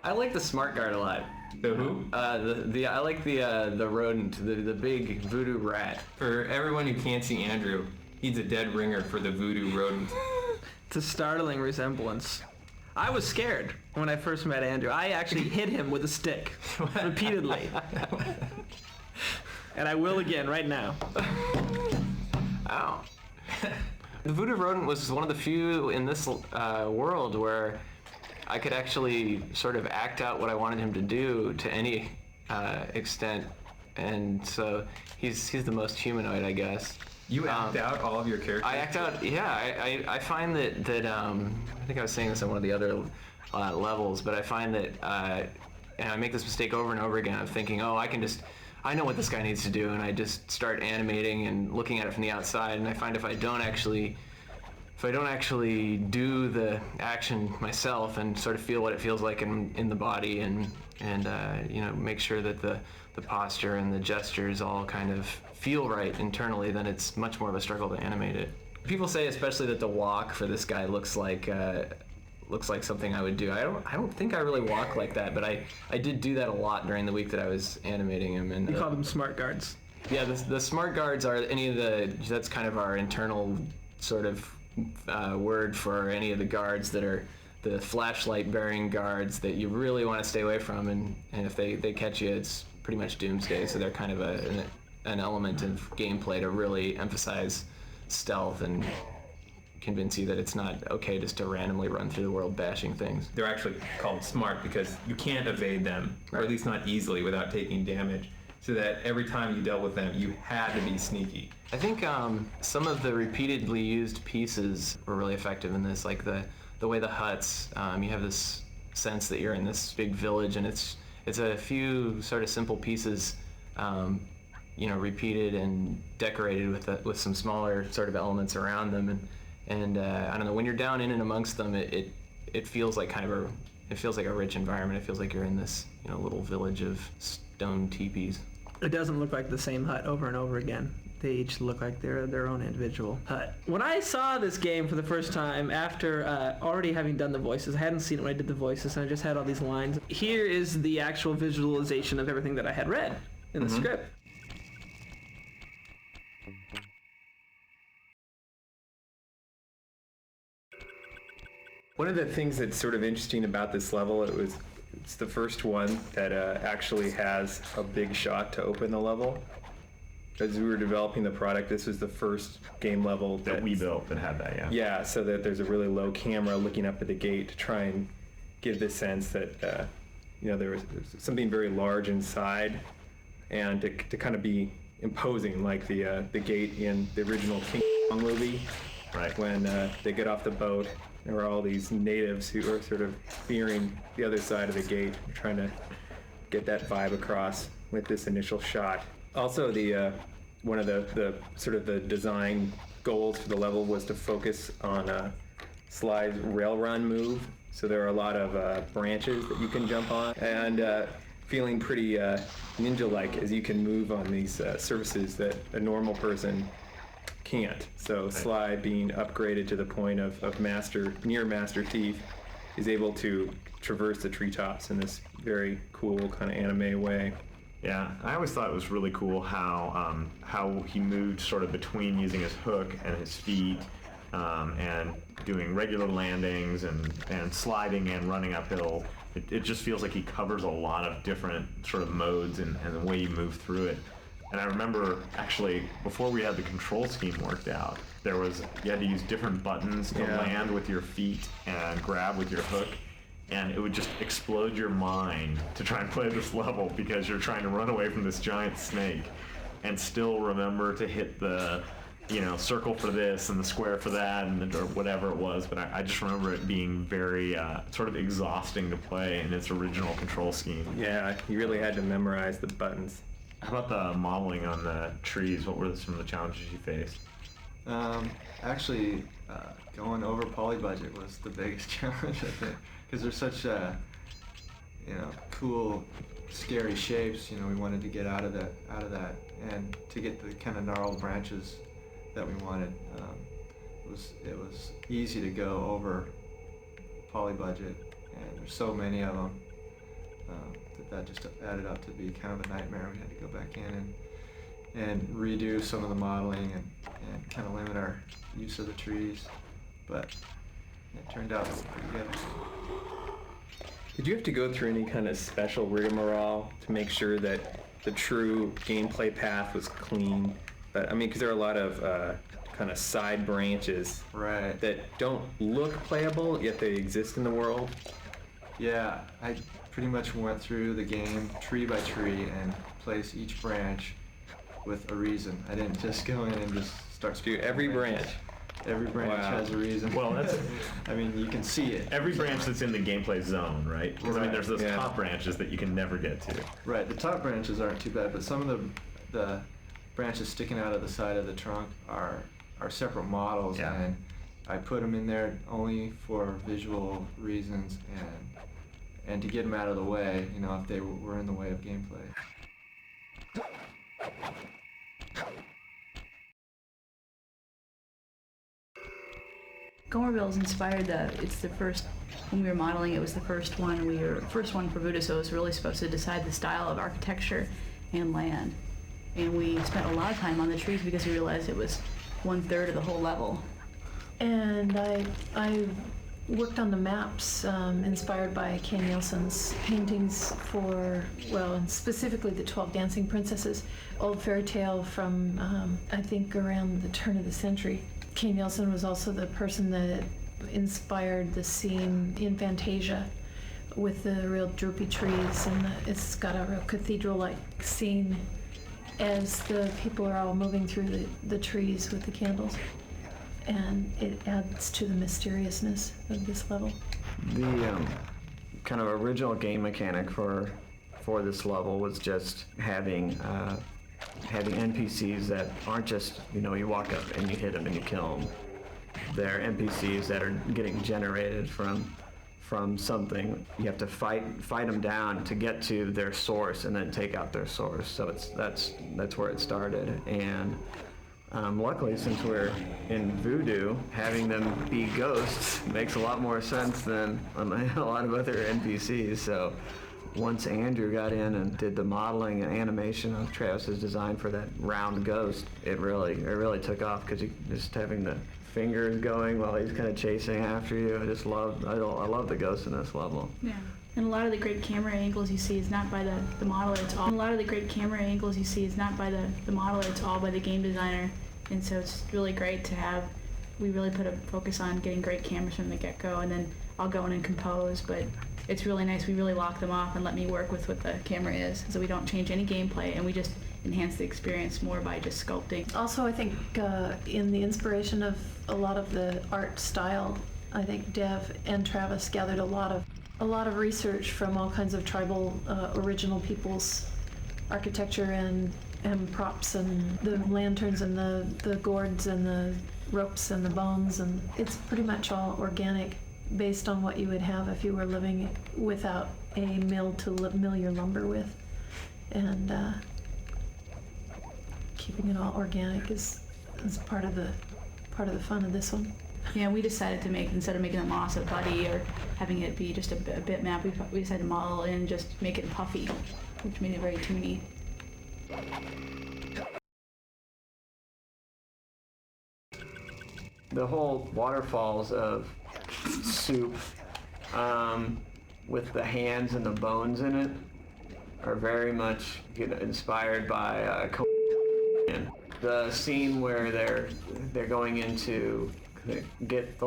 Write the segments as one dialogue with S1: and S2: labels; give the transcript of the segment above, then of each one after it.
S1: I like the smart guard a lot.
S2: The who?
S1: I like the rodent, the big voodoo rat.
S2: For everyone who can't see Andrew, he's a dead ringer for the voodoo rodent.
S3: It's a startling resemblance. I was scared when I first met Andrew. I actually hit him with a stick repeatedly. And I will again right now.
S1: Ow. The voodoo rodent was one of the few in this world where I could actually sort of act out what I wanted him to do to any extent, and so he's the most humanoid, I guess.
S2: You act out all of your characters?
S1: I act out, yeah. I find that I think I was saying this on one of the other levels, but I find that, and I make this mistake over and over again of thinking, oh, I know what this guy needs to do, and I just start animating and looking at it from the outside, and I find if I don't actually do the action myself and sort of feel what it feels like in the body and make sure that the posture and the gestures all kind of feel right internally, then it's much more of a struggle to animate it. People say especially that the walk for this guy looks like something I would do. I don't think I really walk like that, but I did do that a lot during the week that I was animating him. And
S3: you call them smart guards.
S1: Yeah, the smart guards are that's kind of our internal sort of word for any of the guards that are the flashlight bearing guards that you really want to stay away from, and if they catch you, it's pretty much doomsday. So they're kind of an element of gameplay to really emphasize stealth and convince you that it's not okay just to randomly run through the world bashing things.
S2: They're actually called smart because you can't evade them, or at least not easily without taking damage. So that every time you dealt with them, you had to be sneaky.
S1: I think some of the repeatedly used pieces were really effective in this, like the way the huts, you have this sense that you're in this big village, and it's a few sort of simple pieces, repeated and decorated with some smaller sort of elements around them, and I don't know, when you're down in and amongst them, it feels like it feels like a rich environment. It feels like you're in this little village of stone teepees.
S3: It doesn't look like the same hut over and over again. They each look like they're their own individual hut. When I saw this game for the first time, after already having done the voices, I hadn't seen it when I did the voices, and I just had all these lines. Here is the actual visualization of everything that I had read in the script.
S2: One of the things that's sort of interesting about this level, it's the first one that actually has a big shot to open the level. As we were developing the product, this was the first game level
S4: that we built that had that, yeah.
S2: Yeah, so that there's a really low camera looking up at the gate to try and give the sense that there was something very large inside, and to kind of be imposing, like the gate in the original King Kong movie.
S4: Right.
S2: When they get off the boat, there were all these natives who are sort of fearing the other side of the gate, trying to get that vibe across with this initial shot. Also, one of the sort of the design goals for the level was to focus on Sly's rail run move. So there are a lot of branches that you can jump on, and feeling pretty ninja-like as you can move on these surfaces that a normal person can't. So Sly, being upgraded to the point of near Master Thief, is able to traverse the treetops in this very cool kind of anime way.
S4: Yeah, I always thought it was really cool how he moved sort of between using his hook and his feet, and doing regular landings and sliding and running uphill. It just feels like he covers a lot of different sort of modes and the way you move through it. And I remember, actually, before we had the control scheme worked out, you had to use different buttons to land with your feet and grab with your hook, and it would just explode your mind to try and play this level because you're trying to run away from this giant snake and still remember to hit the circle for this and the square for that or whatever it was. But I just remember it being very sort of exhausting to play in its original control scheme.
S2: Yeah, you really had to memorize the buttons.
S4: How about the modeling on the trees? What were some of the challenges you faced?
S5: Actually, going over poly budget was the biggest challenge, I think, because they're such cool, scary shapes. We wanted to get out of that, and to get the kind of gnarled branches that we wanted. It was easy to go over poly budget, and there's so many of them. that just added up to be kind of a nightmare. We had to go back in and redo some of the modeling and kind of limit our use of the trees, but it turned out pretty good.
S2: Did you have to go through any kind of special rigmarole to make sure that the true gameplay path was clean? But I mean, because there are a lot of kind of side branches
S5: Right.
S2: that don't look playable, yet they exist in the world.
S5: Yeah, I pretty much went through the game tree by tree and placed each branch with a reason. I didn't just go in and just start
S2: Do every branch.
S5: Every branch
S2: Wow.
S5: has a reason.
S4: Well, that's
S5: I mean, you can see it.
S4: every branch that's in the gameplay zone, right? Because I mean,
S5: Right.
S4: there's those
S2: Yeah.
S4: top branches that you can never get to.
S5: Right, the top branches aren't too bad, but some of the branches sticking out of the side of the trunk are separate models,
S4: Yeah.
S5: and I put them in there only for visual reasons and to get them out of the way, you know, if they were in the way of gameplay.
S6: Gomerville's inspired it's the first, when we were modeling, it was the first one for Voodoo, so it was really supposed to decide the style of architecture and land. And we spent a lot of time on the trees because we realized it was 1/3 of the whole level.
S7: And I worked on the maps inspired by Kay Nielsen's paintings for, well, and specifically the 12 Dancing Princesses, old fairy tale from, I think, around the turn of the century. Kay Nielsen was also the person that inspired the scene in Fantasia with the real droopy trees, and it's got a real cathedral-like scene as the people are all moving through the trees with the candles. And it adds to the mysteriousness of this level.
S8: The kind of original game mechanic for this level was just having NPCs that aren't just, you know, you walk up and you hit them and you kill them. They're NPCs that are getting generated from something. You have to fight them down to get to their source and then take out their source. So that's where it started. And luckily, since we're in Voodoo, having them be ghosts makes a lot more sense than a lot of other NPCs. So once Andrew got in and did the modeling and animation of Travis's design for that round ghost, it really took off, because just having the fingers going while he's kind of chasing after you. I love the ghosts in this level.
S6: Yeah. And a lot of the great camera angles you see is not by the modeler, it's all. And a lot of the great camera angles you see is not by the modeler, it's all by the game designer. And so it's really great to have, we really put a focus on getting great cameras from the get-go, and then I'll go in and compose, but it's really nice, we really lock them off and let me work with what the camera is, so we don't change any gameplay, and we just enhance the experience more by just sculpting.
S7: Also, I think in the inspiration of a lot of the art style, I think Dev and Travis gathered a lot of research from all kinds of tribal original peoples' architecture and props, and the lanterns and the gourds and the ropes and the bones, and it's pretty much all organic, based on what you would have if you were living without a mill to mill your lumber with. And keeping it all organic is part of the fun of this one.
S6: Yeah, we decided to make, instead of making the moss a buddy or having it be just a bitmap, we decided to model in and just make it puffy, which made it very toony.
S8: The whole waterfalls of soup with the hands and the bones in it are very much inspired by the scene where they're going into get the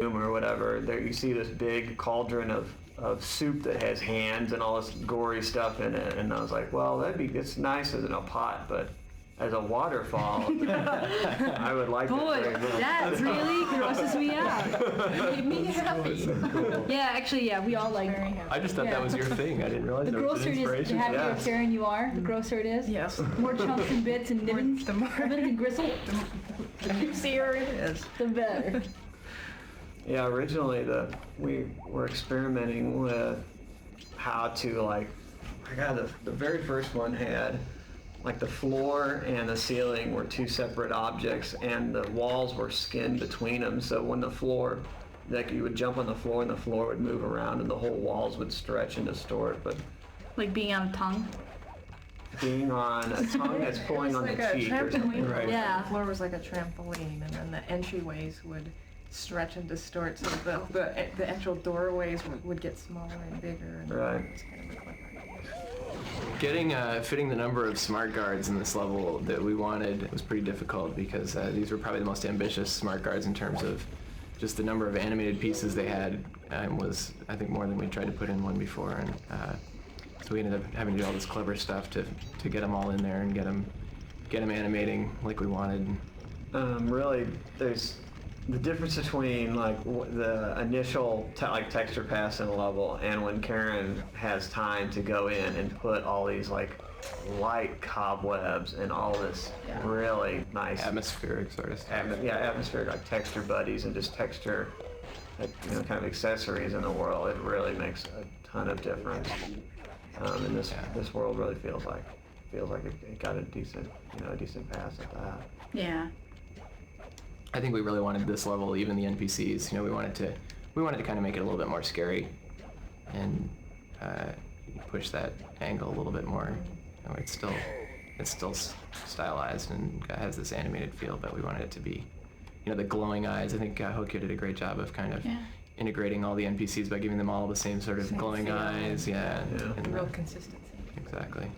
S8: or whatever. There you see this big cauldron of soup that has hands and all this gory stuff in it, and I was like, well, it's nice as in a pot, but as a waterfall, I would like
S6: Boy,
S8: it very much.
S6: that really grosses me out. It made me happy. Yeah, actually, yeah, we all like.
S1: I just thought that was your thing. I didn't realize
S6: The
S1: that was
S6: grosser
S1: an
S6: it is, the
S1: inspiration.
S6: happier
S8: Yes.
S6: Karen you are, the grosser it is.
S9: Yes.
S6: More chunks and bits and nibbins,
S9: The more-
S6: ribbons and gristle,
S9: The juicier it is.
S6: the better.
S8: Yeah, originally we were experimenting with how to, like, my God, the very first one had, like, the floor and the ceiling were two separate objects, and the walls were skinned between them. So when the floor, like, you would jump on the floor and the floor would move around and the whole walls would stretch and distort. But
S6: Like being on a tongue.
S8: Being on a tongue that's pulling on the
S9: like a
S8: cheek or something.
S9: trampoline.
S8: Right.
S6: Yeah.
S9: The floor was like a trampoline, and then the entryways would stretch and distort, so the actual doorways would get smaller and bigger. And
S8: Right.
S9: It's kind of a clever idea.
S1: Getting fitting the number of smart guards in this level that we wanted was pretty difficult because these were probably the most ambitious smart guards in terms of just the number of animated pieces they had was, I think, more than we tried to put in one before, and so we ended up having to do all this clever stuff to get them all in there and get them animating like we wanted.
S8: Really, there's the difference between like the initial like texture pass in a level and when Karen has time to go in and put all these like light cobwebs and all this really nice
S1: Atmospheric sort of stuff.
S8: atmospheric like texture buddies and just texture like, kind of accessories in the world. It really makes a ton of difference. And this world really feels like it got a decent pass at that.
S6: Yeah.
S1: I think we really wanted this level, even the NPCs. We wanted to kind of make it a little bit more scary, and push that angle a little bit more. It's still stylized and has this animated feel, but we wanted it to be, the glowing eyes. I think Hokyo did a great job of kind of integrating all the NPCs by giving them all the same sort of glowing eyes. Yeah. And
S9: Real consistency.
S1: exactly.